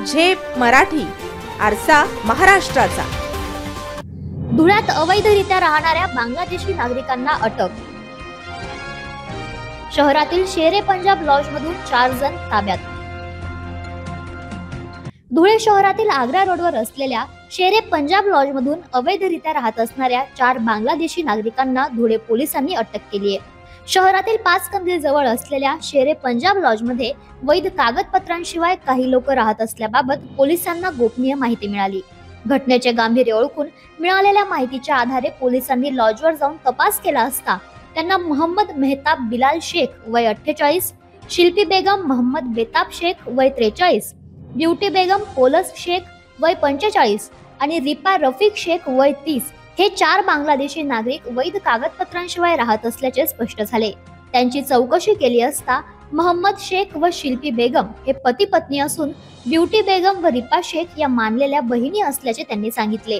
झेप मराठी, आरसा महाराष्ट्राचा। धुळ्यात अवैधरित्या राहणाऱ्या बांगलादेशी नागरिकांना अटक। शहरातील शेरे पंजाब लॉजमधून 4 जण ताब्यात। धुळे शहरातील आग्रा रोडवर असलेल्या शेरे पंजाब लॉजमधून अवैधरित्या राहत असणाऱ्या 4 बांगलादेशी नागरिकांना धुळे पोलिसांनी अटक केली आहे। शहरातील 5 कंदील जवळ असलेल्या शेरे पंजाब लॉजमध्ये वैध कागदपत्रांशिवाय काही लोक राहत असल्याबाबत पोलिसांना गोपनीय माहिती मिळाली। घटनेचे गांभीर्य ओळखून मिळालेल्या माहितीच्या आधारे पोलिसांनी लॉजवर जाऊन तपास केला असता त्यांना मोहम्मद मेहताब बिलाल शेख वय 48, शिल्पी बेगम मोहम्मद बेताब शेख वय 43, ब्युटी बेगम पोलस शेख वय 45 आणि रिपा रफीक शेख वय 30 हे 4 बांगलादेशी नागरिक वैध कागदपत्रांशिवाय राहत असल्याचे स्पष्ट झाले। त्यांची चौकशी केली असता मोहम्मद शेख व शिल्पी बेगम हे पती पत्नी असून ब्युटी बेगम व रिपा शेख या मानलेल्या बहिणी असल्याचे त्यांनी सांगितले।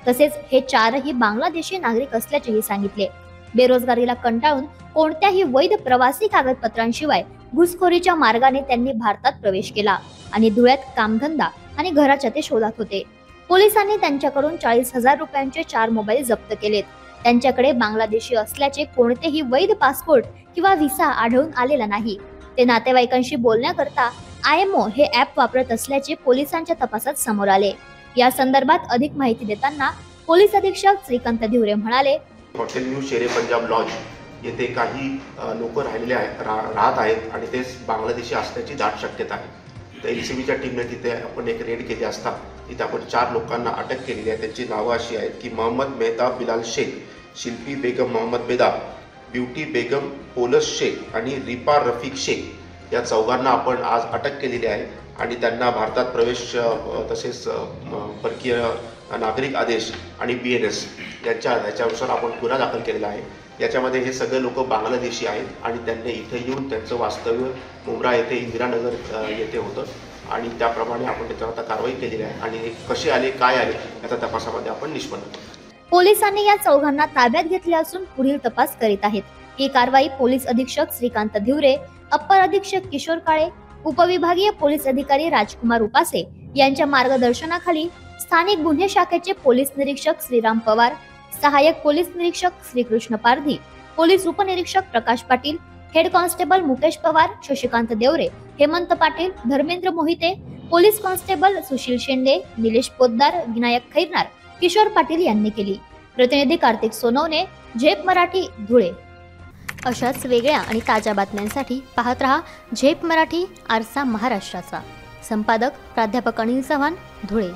तसेच हे 4ही बांगलादेशी नागरिक असल्याचेही सांगितले। बेरोजगारीला कंटाळून कोणत्याही वैध प्रवासी कागदपत्रांशिवाय घुसखोरीच्या मार्गाने त्यांनी भारतात प्रवेश केला आणि धुळ्यात कामधंदा आणि घराच्या ते शोधात होते। पोलिसांनी त्यांच्याकडून 40,000 रुपयांचे 4 मोबाईल जप्त केलेत। त्यांच्याकडे बांगलादेशी असल्याचे कोणतेही वैध पासपोर्ट किंवा व्हिसा आढळून आलेला नाही। ते नातेवाईकांशी बोलण्याकरता IMO हे ॲप वापरत असल्याचे पोलिसांच्या तपासात समोर आले। या संदर्भात अधिक माहिती देताना पोलीस अधीक्षक श्रीकांत धिवरे म्हणाले, हॉटेल न्यू शेरे पंजाब लॉज येथे काही लोक राहत आहेत आणि ते बांगलादेशी असण्याची दाट शक्यता आहे। तर LCBच्या टीमने तिथे आपण एक रेड केली असता तिथे आपण 4 लोकांना अटक केलेली आहे। त्यांची नावं अशी आहेत की मोहम्मद मेहताब बिलाल शेख, शिल्पी बेगम मोहम्मद बेताब, ब्युटी बेगम पोलस शेख आणि रिपा रफीक शेख या 4घांना आपण आज अटक केलेली आहे आणि त्यांना भारतात प्रवेश तसेच परकीय नागरिक आदेश आणि BNS याच्यानुसार आपण गुन्हा दाखल केलेला आहे। याच्यामध्ये हे सगळे लोक बांगलादेशी आहेत आणि त्यांनी इथे येऊन त्यांचं वास्तव्य मुंब्रा येथे इंदिरानगर येथे होतं आणि त्याप्रमाणे आपण त्याच्यावर आता कारवाई केलेली आहे आणि कसे आले काय आले याचा तपासामध्ये आपण निष्पन्न करू। पोलिसांनी या 4घांना ताब्यात घेतले असून पुढील तपास करीत आहेत। ही कारवाई पोलीस अधीक्षक श्रीकांत धिवरे, अप्पर अधीक्षक किशोर काळे, उपविभागीय पोलीस अधिकारी राजकुमार उपासे यांच्या मार्गदर्शनाखाली स्थानिक गुन्हे शाखेचे पोलीस निरीक्षक श्रीराम पवार, सहाय्यक पोलीस निरीक्षक श्रीकृष्ण पारधी, पोलीस उपनिरीक्षक Prakash Patil, head constable Mukesh Pawar, Shashikant Deore, Hemant Patil, Dharmendra Mohite, police constable Sushil Shende, Nilesh Poddar, Vinayak Khairnar, Kishor Patil यांनी केली। प्रतिनिधी कार्तिक सोनवणे, झेप मराठी, धुळे। अशाच वेगळ्या आणि ताज्या बातम्यांसाठी पाहत रहा झेप मराठी, आरसा महाराष्ट्राचा। संपादक प्राध्यापक अनिल चव्हाण, धुळे।